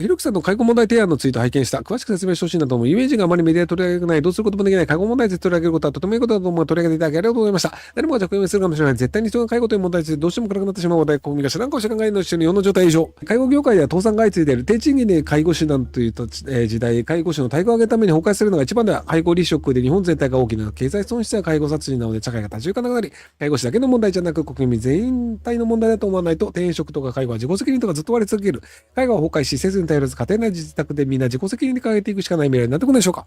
ひろきさんの介護問題提案のツイート拝見した。詳しく説明してほしいなと思う。イメージがあまりメディアで取り上げない、どうすることもできない介護問題について取り上げることはとてもいいことだと思う。取り上げていただきありがとうございました。誰もが着用するかもしれない。絶対に人が介護という問題についてどうしても暗くなってしまう話題、国民が知らんかもしれないの一緒に世の状態以上。介護業界では倒産が相次いでいる。低賃金で介護士なんという時代、介護士の待遇を上げるために崩壊するのが一番では、介護離職で日本全体が大きな経済損失や介護殺人なので社会が立ち行かなくなり、介護士だけの問題じゃなく国民全体の問題だと思わないと、転職とか介護は自己責任とかずっと割り続ける。介護は崩壊し、せずに頼らず家庭内自宅でみんな自己責任に変えていくしかない未来になってこないでしょうか。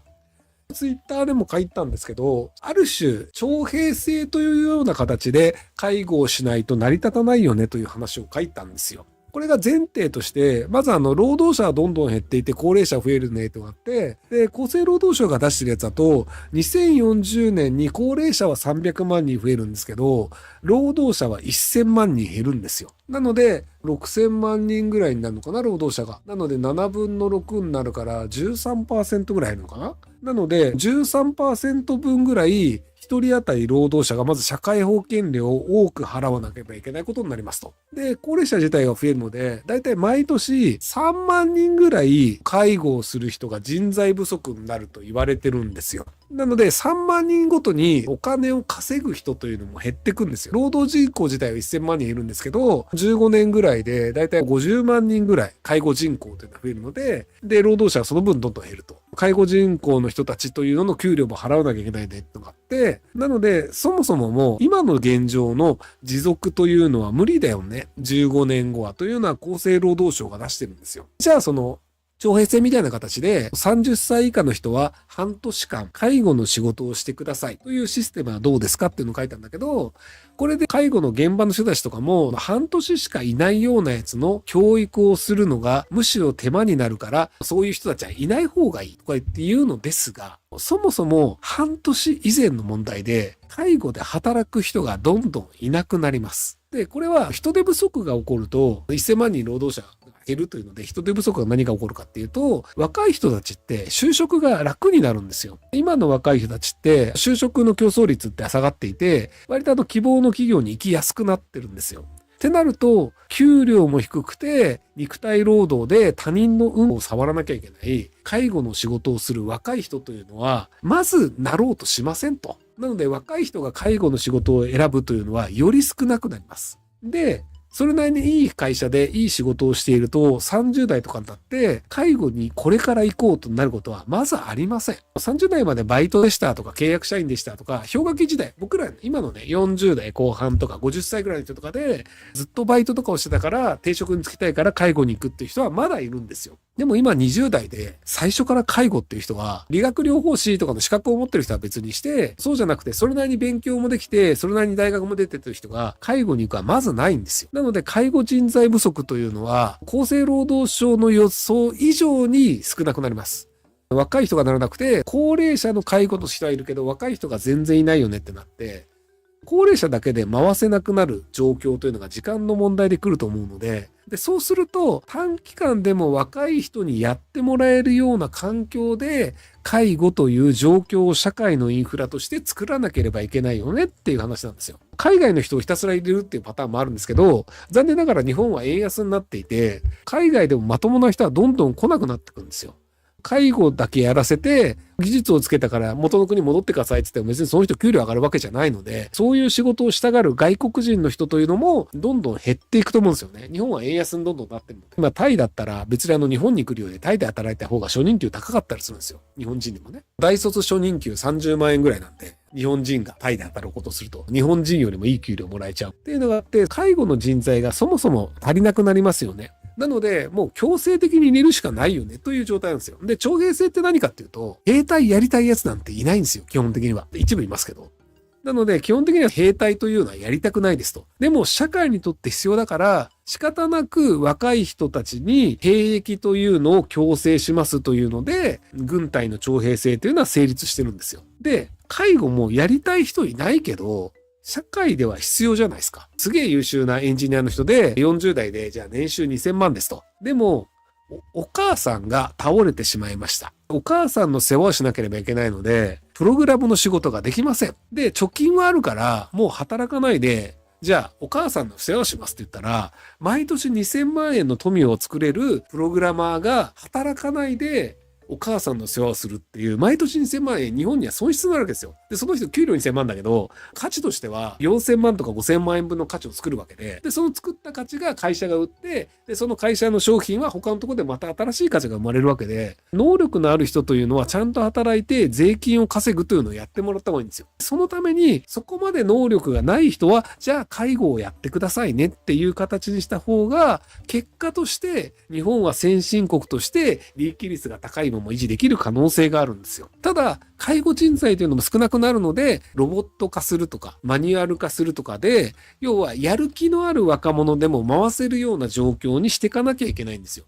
ツイッターでも書いたんですけど、ある種徴兵制というような形で介護をしないと成り立たないよねという話を書いたんですよ。これが前提として、まず労働者はどんどん減っていて高齢者増えるねとなって、で、厚生労働省が出してるやつだと、2040年に高齢者は300万人増えるんですけど、労働者は1000万人減るんですよ。なので、6000万人ぐらいになるのかな、労働者が。なので、7分の6になるから、13% ぐらい減るのかな。なので、13% 分ぐらい、一人当たり労働者がまず社会保険料を多く払わなければいけないことになりますと。で、高齢者自体が増えるので、だいたい毎年3万人ぐらい介護をする人が人材不足になると言われてるんですよ。なので3万人ごとにお金を稼ぐ人というのも減ってくんですよ。労働人口自体は1000万人いるんですけど、15年ぐらいでだいたい50万人ぐらい介護人口というのが増えるので、で、労働者はその分どんどん減ると。介護人口の人たちというのの給料も払わなきゃいけないねってのがあって、なので、そもそももう今の現状の持続というのは無理だよね。15年後はというのは厚生労働省が出してるんですよ。じゃあ徴兵制みたいな形で30歳以下の人は半年間介護の仕事をしてくださいというシステムはどうですかっていうのを書いたんだけど、これで介護の現場の人たちとかも半年しかいないようなやつの教育をするのがむしろ手間になるから、そういう人たちはいない方がいいとか言うのですが、そもそも半年以前の問題で介護で働く人がどんどんいなくなります。で、これは人手不足が起こると1000万人労働者が減るというので、人手不足が何が起こるかっていうと、若い人たちって就職が楽になるんですよ。今の若い人たちって就職の競争率って下がっていて、割と希望の企業に行きやすくなってるんですよ。ってなると、給料も低くて、肉体労働で他人の運を触らなきゃいけない介護の仕事をする若い人というのは、まずなろうとしませんと。なので若い人が介護の仕事を選ぶというのはより少なくなります。で、それなりにいい会社でいい仕事をしていると30代とかになって介護にこれから行こうとなることはまずありません。30代までバイトでしたとか契約社員でしたとか、氷河期時代、僕ら今のね40代後半とか50歳ぐらいの人とかでずっとバイトとかをしてたから定職に就きたいから介護に行くっていう人はまだいるんですよ。でも今20代で最初から介護っていう人は理学療法士とかの資格を持ってる人は別にして、そうじゃなくてそれなりに勉強もできてそれなりに大学も出てる人が介護に行くはまずないんですよ。なので介護人材不足というのは厚生労働省の予想以上に少なくなります。若い人がならなくて高齢者の介護の人はいるけど若い人が全然いないよねってなって、高齢者だけで回せなくなる状況というのが時間の問題で来ると思うので、そうすると短期間でも若い人にやってもらえるような環境で介護という状況を社会のインフラとして作らなければいけないよねっていう話なんですよ。海外の人をひたすら入れるっていうパターンもあるんですけど、残念ながら日本は円安になっていて、海外でもまともな人はどんどん来なくなってくるんですよ。介護だけやらせて技術をつけたから元の国に戻ってくださいって言っても別にその人給料上がるわけじゃないので、そういう仕事をしたがる外国人の人というのもどんどん減っていくと思うんですよね。日本は円安にどんどんなってるので、今タイだったら別に日本に来るよりタイで働いた方が初任給高かったりするんですよ。日本人でもね。大卒初任給30万円ぐらいなんで、日本人がタイで働くことをすると日本人よりもいい給料もらえちゃうっていうのがあって、介護の人材がそもそも足りなくなりますよね。なので、もう強制的に入れるしかないよねという状態なんですよ。で、徴兵制って何かっていうと、兵隊やりたいやつなんていないんですよ。基本的には。一部いますけど。なので、基本的には兵隊というのはやりたくないですと。でも、社会にとって必要だから、仕方なく若い人たちに兵役というのを強制しますというので、軍隊の徴兵制というのは成立してるんですよ。で、介護もやりたい人いないけど、社会では必要じゃないですか。すげえ優秀なエンジニアの人で40代でじゃあ年収2000万ですと。でもお母さんが倒れてしまいました。お母さんの世話をしなければいけないのでプログラムの仕事ができません。で、貯金はあるからもう働かないでじゃあお母さんの世話をしますって言ったら、毎年2000万円の富を作れるプログラマーが働かないでお母さんの世話をするっていう、毎年2000万円日本には損失になるわけですよ。で、その人給料2000万だけど、価値としては4000万とか5000万円分の価値を作るわけで、で、その作った価値が会社が売って、で、その会社の商品は他のところでまた新しい価値が生まれるわけで、能力のある人というのはちゃんと働いて税金を稼ぐというのをやってもらった方がいいんですよ。そのために、そこまで能力がない人は、じゃあ介護をやってくださいねっていう形にした方が、結果として日本は先進国として利益率が高いまま維持できる可能性があるんですよ。ただ、介護人材というのも少なくなるので、ロボット化するとか、マニュアル化するとかで、要はやる気のある若者でも回せるような状況にしていかなきゃいけないんですよ。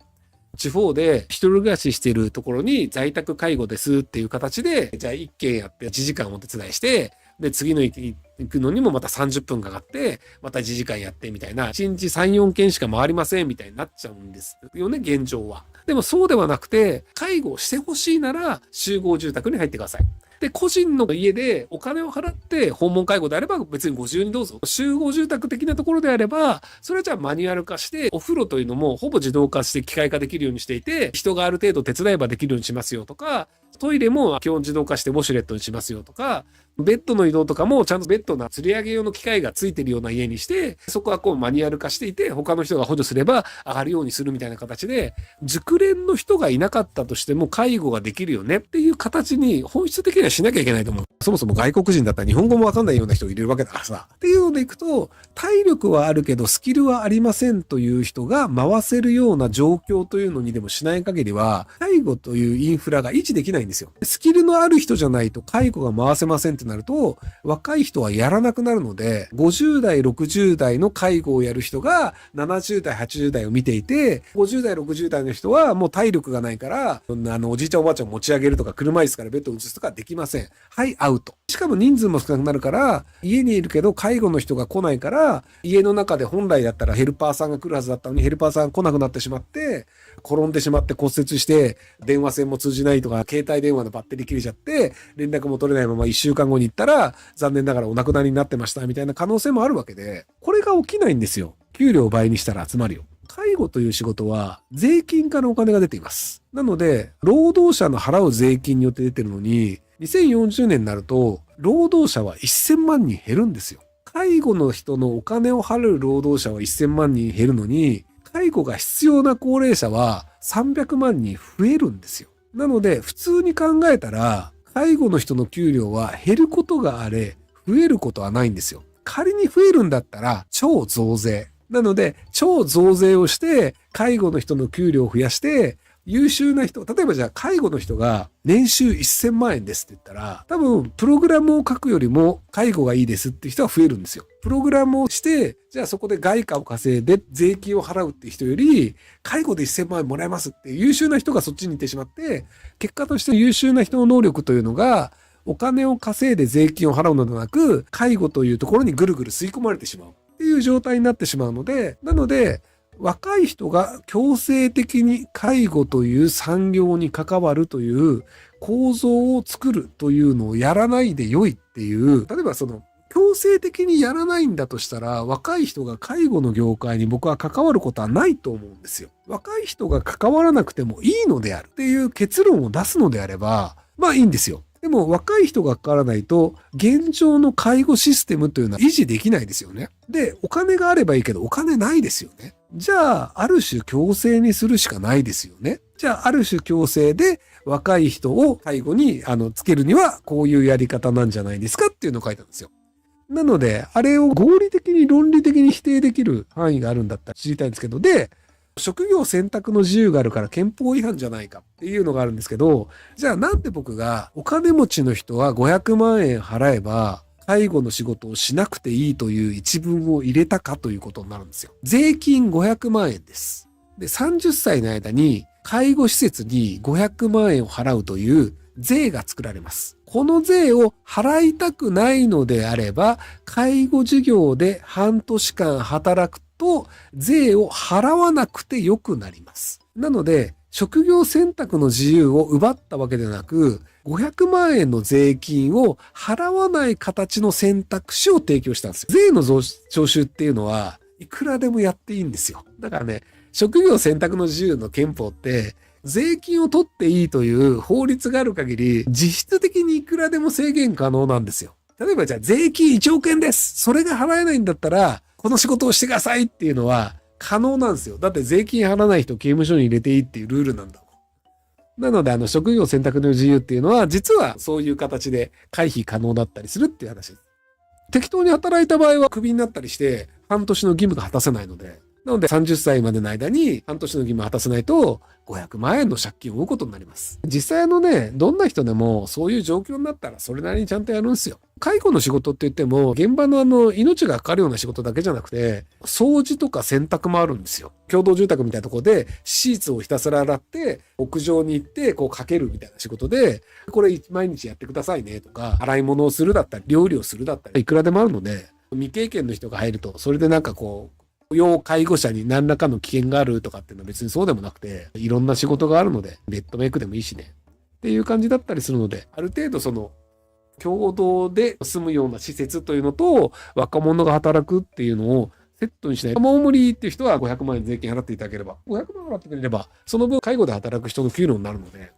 地方で一人暮らししているところに在宅介護ですっていう形で、じゃあ1件やって1時間お手伝いして、で、次の行くのにもまた30分かかって、また1時間やってみたいな、1日3、4件しか回りませんみたいになっちゃうんですよね、現状は。でもそうではなくて、介護をしてほしいなら集合住宅に入ってください。で、個人の家でお金を払って訪問介護であれば別にご自由にどうぞ。集合住宅的なところであれば、それはじゃあマニュアル化して、お風呂というのもほぼ自動化して機械化できるようにしていて、人がある程度手伝えばできるようにしますよとか、トイレも基本自動化してウォシュレットにしますよとか、ベッドの移動とかもちゃんとベッドの吊り上げ用の機械がついてるような家にして、そこはこうマニュアル化していて、他の人が補助すれば上がるようにするみたいな形で、熟練の人がいなかったとしても介護ができるよねっていう形に本質的にはしなきゃいけないと思う。そもそも外国人だったら日本語もわかんないような人がいるわけだからさ。っていうのでいくと、体力はあるけどスキルはありませんという人が回せるような状況というのにでもしない限りは、介護というインフラが維持できないんですよ。スキルのある人じゃないと介護が回せませんってなると、若い人はやらなくなるので、50代、60代の介護をやる人が70代、80代を見ていて、50代、60代の人はもう体力がないから、おじいちゃんおばあちゃんを持ち上げるとか、車椅子からベッドを移すとかできません。はい、アウト。しかも人数も少なくなるから、家にいるけど介護の人が来ないから、家の中で本来だったらヘルパーさんが来るはずだったのにヘルパーさんが来なくなってしまって、転んでしまって骨折して、電話線も通じないとか、携帯電話のバッテリー切れちゃって、連絡も取れないまま1週間後に行ったら、残念ながらお亡くなりになってましたみたいな可能性もあるわけで、これが起きないんですよ。給料を倍にしたら集まるよ。介護という仕事は税金からお金が出ています。なので、労働者の払う税金によって出てるのに、2040年になると、労働者は1000万人減るんですよ。介護の人のお金を払う労働者は1000万人減るのに、介護が必要な高齢者は300万人増えるんですよ。なので、普通に考えたら、介護の人の給料は減ることがあれ、増えることはないんですよ。仮に増えるんだったら、超増税。なので、超増税をして、介護の人の給料を増やして、優秀な人、例えばじゃあ介護の人が年収1000万円ですって言ったら、多分プログラムを書くよりも介護がいいですっていう人は増えるんですよ。プログラムをして、じゃあそこで外貨を稼いで税金を払うっていう人より、介護で1000万円もらえますっていう優秀な人がそっちに行ってしまって、結果として優秀な人の能力というのが、お金を稼いで税金を払うのではなく、介護というところにぐるぐる吸い込まれてしまうっていう状態になってしまうので、なので、若い人が強制的に介護という産業に関わるという構造を作るというのをやらないでよいっていう、例えば強制的にやらないんだとしたら、若い人が介護の業界に僕は関わることはないと思うんですよ。若い人が関わらなくてもいいのであるっていう結論を出すのであれば、まあいいんですよ。でも若い人が関わらないと、現状の介護システムというのは維持できないですよね。で、お金があればいいけど、お金ないですよね。じゃあ、ある種強制にするしかないですよね。じゃあ、ある種強制で若い人を介護につけるには、こういうやり方なんじゃないですかっていうのを書いたんですよ。なので、あれを合理的に論理的に否定できる範囲があるんだったら知りたいんですけど、で、職業選択の自由があるから憲法違反じゃないかっていうのがあるんですけど、じゃあなんで僕がお金持ちの人は500万円払えば介護の仕事をしなくていいという一文を入れたかということになるんですよ。税金500万円です。で、30歳の間に介護施設に500万円を払うという税が作られます。この税を払いたくないのであれば、介護事業で半年間働くと税を払わなくてよくなります。なので、職業選択の自由を奪ったわけではなく、500万円の税金を払わない形の選択肢を提供したんですよ。税の徴収っていうのはいくらでもやっていいんですよ。だからね、職業選択の自由の憲法って、税金を取っていいという法律がある限り、実質的にいくらでも制限可能なんですよ。例えばじゃあ税金1億円です。それが払えないんだったら、この仕事をしてくださいっていうのは可能なんですよ。だって税金払わない人を刑務所に入れていいっていうルールなんだもん。なので、職業選択の自由っていうのは、実はそういう形で回避可能だったりするっていう話です。適当に働いた場合はクビになったりして、半年の義務が果たせないので、なので30歳までの間に半年の義務を果たせないと500万円の借金を負うことになります。実際どんな人でもそういう状況になったらそれなりにちゃんとやるんですよ。介護の仕事って言っても現場の命がかかるような仕事だけじゃなくて掃除とか洗濯もあるんですよ。共同住宅みたいなところでシーツをひたすら洗って屋上に行ってこうかけるみたいな仕事でこれ毎日やってくださいねとか洗い物をするだったり料理をするだったりいくらでもあるので未経験の人が入るとそれで要介護者に何らかの危険があるとかっていうのは別にそうでもなくて、いろんな仕事があるので、ベッドメイクでもいいしね。っていう感じだったりするので、ある程度共同で住むような施設というのと、若者が働くっていうのをセットにしない。もう無理っていう人は500万円税金払っていただければ、500万払ってくれれば、その分介護で働く人の給料になるので、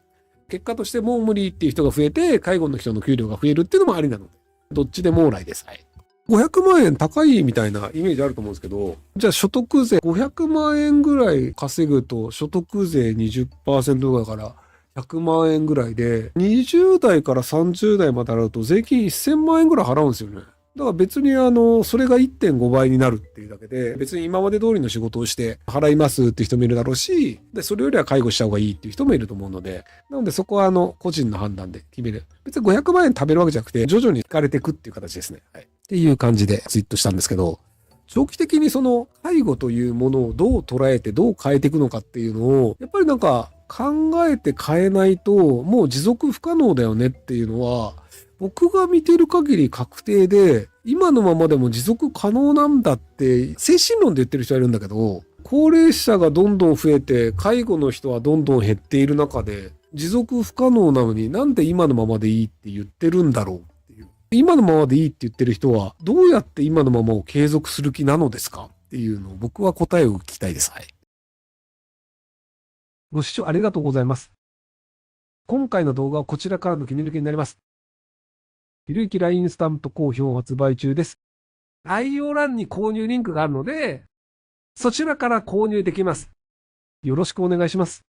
結果としてもう無理っていう人が増えて、介護の人の給料が増えるっていうのもありなので、どっちでも往来です。はい。500万円高いみたいなイメージあると思うんですけど、じゃあ所得税500万円ぐらい稼ぐと所得税 20% だから100万円ぐらいで、20代から30代まで払うと税金1000万円ぐらい払うんですよね。だから別にそれが 1.5 倍になるっていうだけで、別に今まで通りの仕事をして払いますっていう人もいるだろうし、で、それよりは介護した方がいいっていう人もいると思うので、なのでそこは個人の判断で決める。別に500万円食べるわけじゃなくて、徐々に引かれていくっていう形ですね。はい。っていう感じでツイートしたんですけど、長期的に介護というものをどう捉えてどう変えていくのかっていうのを、やっぱり考えて変えないともう持続不可能だよねっていうのは、僕が見てる限り確定で、今のままでも持続可能なんだって精神論で言ってる人はいるんだけど、高齢者がどんどん増えて、介護の人はどんどん減っている中で、持続不可能なのになんで今のままでいいって言ってるんだろう。今のままでいいって言ってる人は、どうやって今のままを継続する気なのですかっていうのを僕は答えを聞きたいです。はい。ご視聴ありがとうございます。今回の動画はこちらからの切り抜きになります。ひろゆき LINE スタンプ好評発売中です。概要欄に購入リンクがあるので、そちらから購入できます。よろしくお願いします。